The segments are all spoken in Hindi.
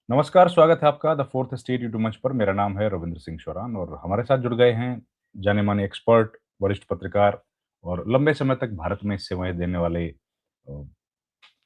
नमस्कार, स्वागत है आपका द फोर्थ स्टेट यूट्यूब मंच पर। मेरा नाम है रविंद्र सिंह शोरान और हमारे साथ जुड़ गए हैं जाने-माने एक्सपर्ट, वरिष्ठ पत्रकार और लंबे समय तक भारत में सेवाएँ देने वाले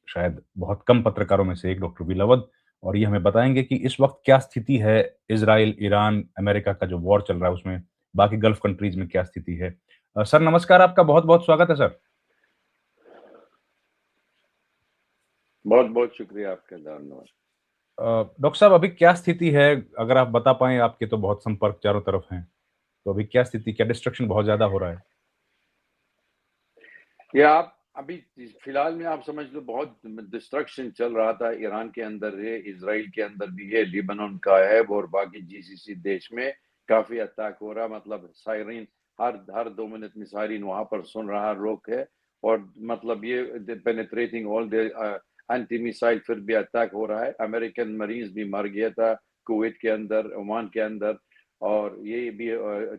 शायद बहुत कम पत्रकारों में से एक डॉक्टर वील अवध। और ये हमें बताएँगे कि इस वक़्त क्या स्थिति है, इज़राइल, ईरान, अमेरिका का जो वॉर चल रहा है उसमें, बाकी गल्फ कंट्रीज़ में क्या स्थिति है। सर नमस्कार, आपका बहुत-बहुत स्वागत है सर। बहुत-बहुत शुक्रिया आपका, धन्यवाद। डॉक्टर साहब अभी क्या स्थिति है? अगर आप बता पाएँ, आपके तो बहुत संपर्क चारों तरफ हैं। तो अभी क्या स्थिति, क्या डिस्ट्रक्शन बहुत ज़्यादा हो रहा है? ये आप अभी फिलहाल में आप समझ लो बहुत डिस्ट्रक्शन चल रहा था, ईरान के अंदर है, इज़राइल के अंदर भी है, लेबनान का है और बाकी जीसीसी देश में काफ़ी अटैक हो रहा, मतलब सायरन हर 2 मिनट में सायरन वहाँ पर सुन रहा लोग है। और मतलब ये penetrating all the anti missile फिर भी अटैक हो रहा है। अमेरिकन मरीन्स भी मर गया था कुवैत के अंदर, ओमान के अंदर, और ये भी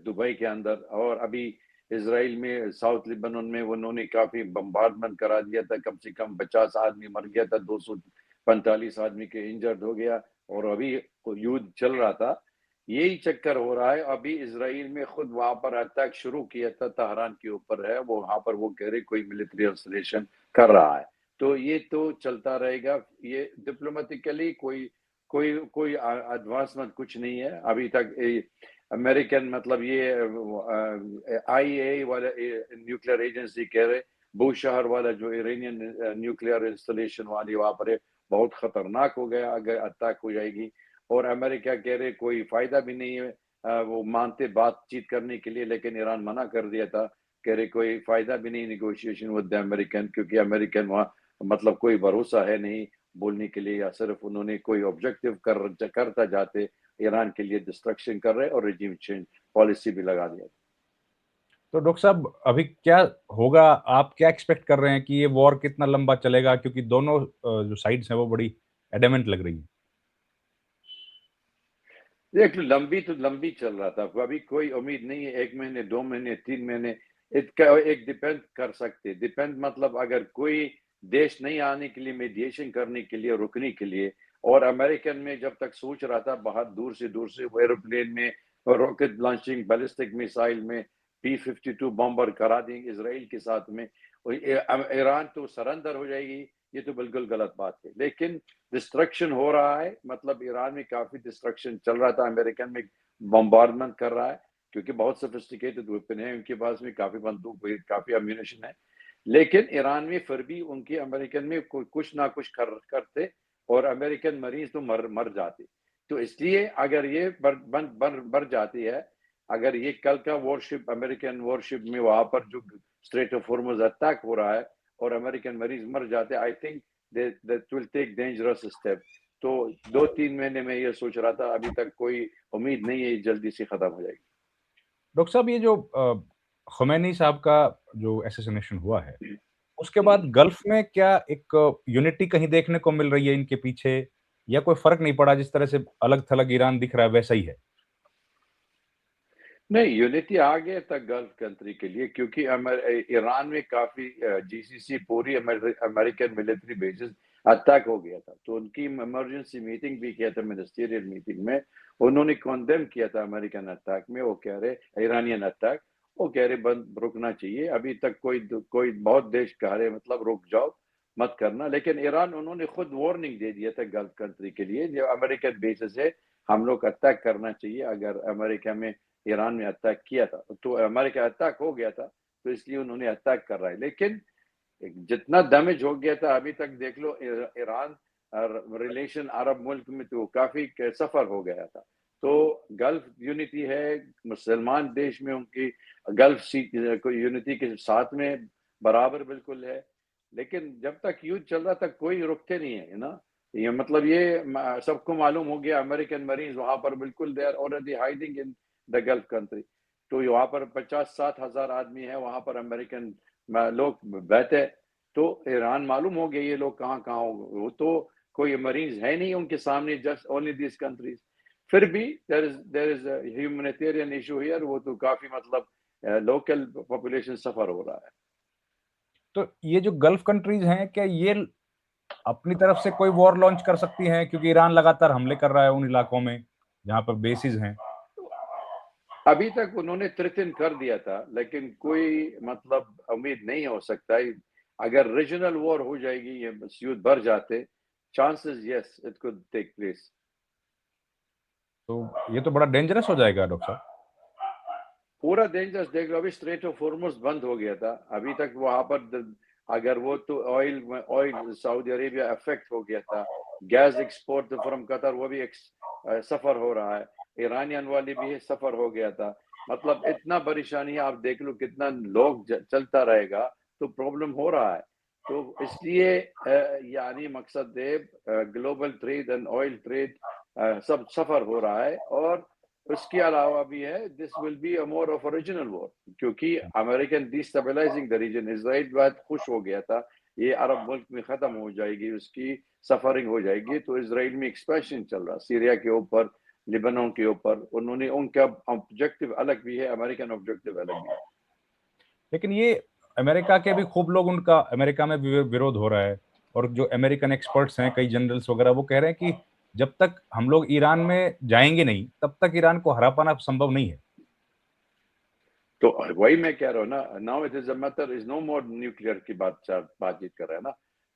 दुबई के अंदर। और अभी इज़राइल में साउथ लेबनान में उन्होंने काफ़ी बम्बार्डमेंट करा दिया था, कम से कम 50 आदमी मर गया था, 245 आदमी के इंजर्ड हो गया। और अभी युद्ध चल रहा था, यही चक्कर हो रहा है। अभी इज़राइल में खुद वहाँ पर अटैक शुरू किया था, तेहरान के ऊपर है, वो वहाँ पर वो कह रहे कोई मिलिट्री इंस्टॉलेशन कर रहा है। तो ये तो चलता रहेगा, ये डिप्लोमेटिकली कोई कोई कोई एडवांसमेंट कुछ नहीं है अभी तक। अमेरिकन मतलब ये आईएए वाला न्यूक्लियर एजेंसी कह रहे बूशहर वाला जो ईरानियन न्यूक्लियर इंस्टॉलेशन वाली वहां पर है, बहुत खतरनाक हो गया अगर अटैक हो जाएगी। और अमेरिका कह रहे कोई फायदा भी नहीं है, वो मानते बातचीत करने के लिए, लेकिन ईरान मना कर दिया था, कह रहे कोई फायदा भी नहीं निगोशिएशन विद द अमेरिकन, क्योंकि अमेरिकन वहाँ मतलब कोई भरोसा है नहीं बोलने के लिए, या सिर्फ उन्होंने कोई ऑब्जेक्टिव करता जाते ईरान के लिए डिस्ट्रक्शन कर रहे और रिजीम चेंज पॉलिसी भी लगा दिया। तो डॉक्टर साहब अभी क्या होगा? आप क्या एक्सपेक्ट कर रहे हैं कि ये वॉर कितना लंबा चलेगा? क्योंकि दोनों जो साइड्स हैं वो बड़ी एडमेंट लग रही हैं। देख लंबी तो लंबी चल रहा था, अभी कोई उम्मीद नहीं है 1 महीने, 2 महीने, 3 महीने। इसका एक डिपेंड कर सकते, डिपेंड मतलब अगर कोई देश नहीं आने के लिए, मीडिएशन करने के लिए, रुकने के लिए। और अमेरिकन में जब तक सोच रहा था बहुत दूर से वो एरोप्लेन में रॉकेट लॉन्चिंग बैलिस्टिक मिसाइल में P-52 बॉम्बर करा देंगे इसराइल के साथ में, और ईरान तो सरेंडर हो जाएगी, ये तो बिल्कुल गलत बात है। लेकिन डिस्ट्रक्शन हो रहा है, मतलब ईरान में काफी डिस्ट्रक्शन चल रहा था, अमेरिकन में बम्बार्डमेंट कर रहा है, क्योंकि बहुत सोफिस्टिकेटेड वेपन है उनके पास में, काफी बंदूक, काफी अम्यूनिशन है। लेकिन ईरान में फिर भी उनके अमेरिकन में कुछ ना कुछ करते, और अमेरिकन मरीज तो मर मर जाते। तो इसलिए अगर ये बढ़ जाती है, अगर ये कल का वॉरशिप, अमेरिकन वॉरशिप में वहां पर जो स्ट्रेट ऑफ हॉर्मुज अटैक हो रहा है और अमेरिकन मरीज मर जाते, I think that will take dangerous step। तो 2-3 महीने में ये सोच रहा था, अभी तक कोई उम्मीद नहीं है जल्दी से खत्म हो जाएगी। डॉक्टर साहब ये जो ख़ुमैनी साहब का जो असैसिनेशन हुआ है, उसके बाद गल्फ़ में क्या एक यूनिटी कहीं देखने को मिल रही है इनके पीछे, या कोई फ़र्क नहीं पड़ा, जिस तरह से अलग-थलग ईरान दिख रहा है वैसा ही है? नहीं, यूनिटी आ गया था गल्फ कंट्री के लिए, क्योंकि ईरान में काफी जीसीसी पूरी अमेरिकन मिलिट्री बेसिस अटैक हो गया था, तो उनकी इमरजेंसी मीटिंग भी किया था, मिनिस्टीरियल मीटिंग में उन्होंने कॉन्डेम किया था अमेरिकन अटैक में। वो कह रहे ईरानियन अटैक, वो कह रहे बंद रुकना चाहिए। अभी तक कोई बहुत देश कह रहे मतलब रुक जाओ, मत करना। लेकिन ईरान उन्होंने खुद वार्निंग दे दिया था गल्फ कंट्री के लिए, जो अमेरिकन बेसिस है हम लोग अटैक करना चाहिए अगर अमेरिका में ईरान में अटैक किया था। तो अमेरिका अटैक हो गया था, तो इसलिए उन्होंने अटैक कर रहा है। लेकिन जितना डैमेज हो गया था अभी तक देख लो, ईरान रिलेशन अरब मुल्क में तो काफी सफर हो गया था। तो गल्फ यूनिटी है, मुसलमान देश में उनकी गल्फ यूनिटी के साथ में बराबर बिल्कुल है। लेकिन जब तक युद्ध चल रहा था कोई रुकते नहीं है ना, ये मतलब ये सबको मालूम हो गया, अमेरिकन मरीज वहां पर बिल्कुल they are already hiding in the Gulf country. तो वहां पर 50-60 हजार आदमी है वहां पर, अमेरिकन लोग बैठे। तो ईरान मालूम हो गया ये लोग कहाँ कहाँ होंगे, वो तो कोई मरीज है नहीं उनके सामने, जस्ट ओनली दिस कंट्रीज। फिर भी there is humanitarian issue here, वो तो काफी मतलब लोकल पॉपुलेशन सफर हो रहा है। तो ये जो गल्फ़ कंट्रीज़ हैं, क्या ये अपनी तरफ से कोई वॉर लॉन्च कर सकती हैं, क्योंकि ईरान लगातार हमले कर रहा है उन इलाकों में जहां पर बेसिस हैं। अभी तक उन्होंने थ्रेटन कर दिया था, लेकिन कोई मतलब उम्मीद नहीं हो सकता है। अगर रीजनल वॉर हो जाएगी, ये युद्ध बढ़ जाते, chances yes it could take place. तो ये तो बड़ा डेंजरस हो जाएगा डॉक्टर साहब। पूरा डेंजरस देख लो, अभी स्ट्रेट ऑफ हॉर्मुज बंद हो गया था, अभी तक वहां पर अगर वो तो oil oil Saudi Arabia affect हो गया था, गैस एक्सपोर्ट फ्रॉम कतर वो भी सफर हो रहा है, ईरानियन वाली भी सफर हो गया था। मतलब इतना परेशानी है, आप देख लो कितना लोग चलता रहेगा, तो प्रॉब्लम हो रहा है। तो इसलिए यानी मकसद है global trade and oil trade सब सफर हो रहा है। और उसके अलावा भी है, this will be a more of original war, क्योंकि American destabilising the region. Israel बहुत खुश हो गया था, ये अरब मुल्क में खत्म हो जाएगी, उसकी सफरिंग हो जाएगी, तो इजराइल में एक्सपेंशन चल रहा, सीरिया के ऊपर, लिबानन के ऊपर। उन्होंने उनका ऑब्जेक्टिव अलग भी है, अमेरिकन ऑब्जेक्टिव अलग भी है। लेकिन ये अमेरिका के भी खूब लोग, उनका अमेरिका में भी विरोध हो रहा है, और जो अमेरिकन एक्सपर्ट्स हैं, कई जनरल्स वगैरह, वो कह रहे हैं कि जब तक हम लोग ईरान में जाएंगे नहीं, तब तक ईरान को हरा पाना संभव नहीं है। तो वही मैं कह रहा हूँ ना, now it is a matter is no more nuclear की बातचीत कर रहे हैं ना।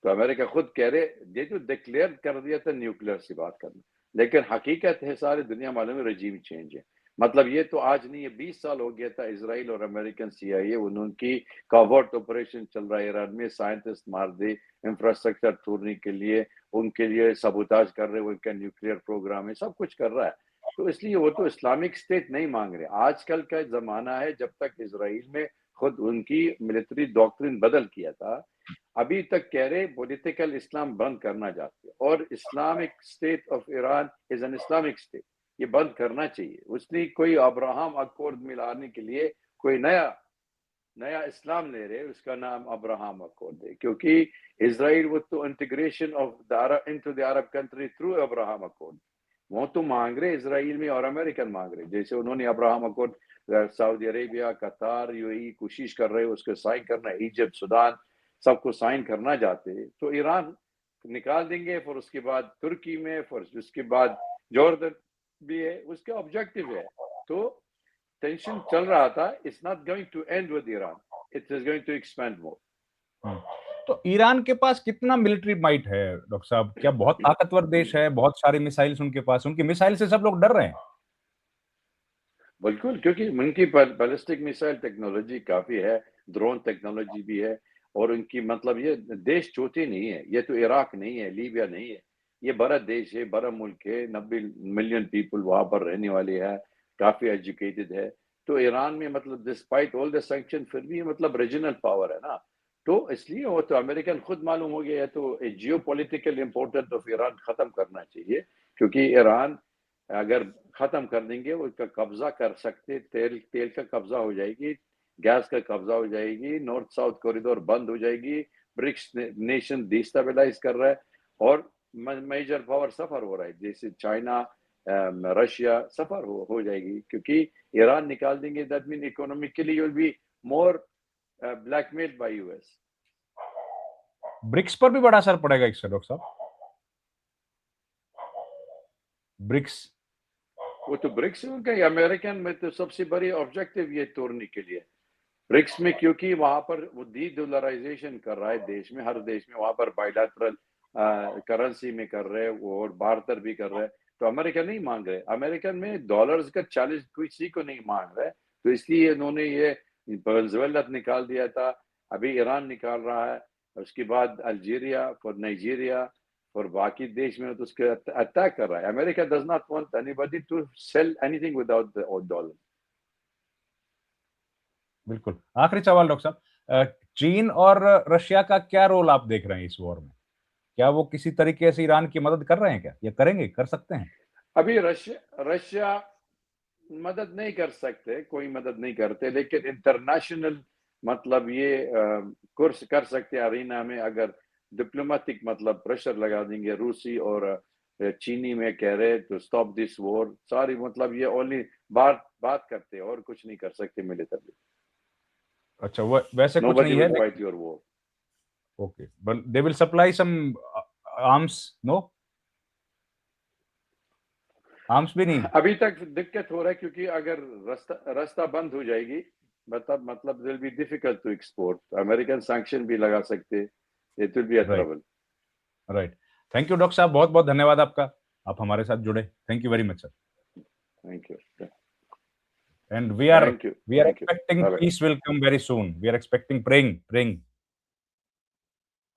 तो अमेरिका खुद कह रहे, ये जो डिक्लेयर कर दिया था न्यूक्लियर से बात करना, लेकिन हकीकत है सारी दुनिया मालूम है रजीम चेंज है। मतलब ये तो आज नहीं है, 20 साल हो गया था इसराइल और अमेरिकन सीआईए उनकी कवर्ट ऑपरेशन चल रहा है ईरान में, साइंटिस्ट मार दे इंफ्रास्ट्रक्चर तोड़ने के लिए, उनके लिए सबोटाज कर रहे, उनका न्यूक्लियर प्रोग्राम है, सब कुछ कर रहा है। तो इसलिए वो तो इस्लामिक स्टेट नहीं मांग रहे। आजकल का जमाना है, जब तक इसराइल में खुद उनकी मिलिट्री डॉक्ट्रिन बदल किया था, अभी तक कह रहे पॉलिटिकल इस्लाम बंद करना चाहते हैं, और Islamic state of Iran is an Islamic state, ये बंद करना चाहिए। उसने कोई अब्राहम अकॉर्ड मिलाने के लिए कोई नया नया इस्लाम ले रहे, उसका नाम अब्राहम अकॉर्ड है, क्योंकि इसराइल वो तो integration of the Arab into the Arab country through Abraham accord, वो तो मांग रहे इसराइल में और अमेरिकन मांग रहे। जैसे उन्होंने अब्राहम अकॉर्ड सऊदी अरेबिया, कतार, यूएई कोशिश कर रहे उसको साइन करना, इजिप्ट, सूडान सबको साइन करना चाहते, तो ईरान निकाल देंगे। फिर उसके बाद तुर्की में, फिर उसके बाद जॉर्डन भी है, उसका ऑब्जेक्टिव है। तो टेंशन चल रहा था, it's not going to end with Iran, it is going to expand more. तो ईरान के पास कितना मिलिट्री माइट है डॉक्टर साहब? क्या बहुत ताकतवर देश है? बहुत सारी मिसाइल्स उनके पास, उनकी मिसाइल से सब लोग डर रहे हैं। बिल्कुल, क्योंकि उनकी बैलिस्टिक मिसाइल टेक्नोलॉजी काफी है, ड्रोन टेक्नोलॉजी भी है, और उनकी मतलब ये देश छोटे नहीं है, ये तो इराक नहीं है, लीबिया नहीं है, ये बड़ा देश है, बड़ा मुल्क है, 90 मिलियन पीपल वहां पर रहने वाले हैं, काफी एजुकेटेड है। तो ईरान में मतलब डिस्पाइट ऑल द सैंक्शन फिर भी मतलब रीजनल पावर है ना। तो इसलिए वो तो अमेरिकन खुद मालूम हो गया है, तो जियो पॉलिटिकल इम्पोर्टेंस ऑफ ईरान खत्म करना चाहिए, क्योंकि ईरान अगर खत्म कर देंगे, उसका कब्जा कर सकते, तेल तेल का कब्जा हो जाएगी, गैस का कब्जा हो जाएगी, नॉर्थ साउथ कॉरिडोर बंद हो जाएगी, ब्रिक्स नेशन डिस्टेबलाइज कर रहा है, और मेजर पावर सफर हो रहा है, जैसे चाइना, रशिया सफर हो जाएगी, क्योंकि ईरान निकाल देंगे, that mean economically will be more blackmailed by US. BRICS पर भी बड़ा असर पड़ेगा इससे डॉक्टर साहब। ब्रिक्स। वो तो ब्रिक्स में उनका अमेरिकन में तो सबसे बड़ी ऑब्जेक्टिव ये तोड़ने के लिए ब्रिक्स में, क्योंकि वहां पर वो डी डॉलराइजेशन कर रहा है देश में, हर देश में वहां पर बायलैटरल करेंसी में कर रहे हैं वो, और बार्टर भी कर रहे हैं। तो अमेरिकन नहीं मांग रहे, अमेरिकन में डॉलर्स का 40 किसी को नहीं मांग रहे, तो इसलिए इन्होंने ये वेनेजुएला निकाल दिया था, अभी ईरान निकाल रहा है, उसके बाद अल्जीरिया और नाइजीरिया और बाकी देश में तो उसके अटैक कर रहा है। America does not want anybody to sell anything without the dollar. बिल्कुल। आखिरी सवाल डॉक्टर साहब, चीन और रशिया का क्या रोल आप देख रहे हैं इस वॉर में? क्या वो किसी तरीके से ईरान की मदद कर रहे हैं क्या, या करेंगे, कर सकते हैं? अभी रशिया रशिया मदद नहीं कर सकते, कोई मदद नहीं करते, लेकिन इंटरनेशनल मतलब ये कोर्स कर सकते अरीना में, अगर डिप्लोमेटिक मतलब प्रेशर लगा देंगे रूसी और चीनी में, कह रहे तो स्टॉप दिस वॉर, सारी मतलब ये ओनली बात बात करते और कुछ नहीं कर सकते मिलिटरी। अच्छा, वो वैसे कुछ नोबडी नहीं है विल फाइट लेकिन। Your war. Okay, but they will supply some arms no, arms भी नहीं। अभी तक दिक्कत हो रहा है क्योंकि अगर रास्ता बंद हो जाएगी मतलब will be difficult to export, American sanction भी लगा सकते, it will be a right, trouble. Right. Thank you doctor साहब, बहुत बहुत धन्यवाद आपका, आप हमारे साथ जुड़े। Thank you very much sir. Thank you, and we are thank you, thank you, expecting bye bye. Peace will come very soon, we are expecting, praying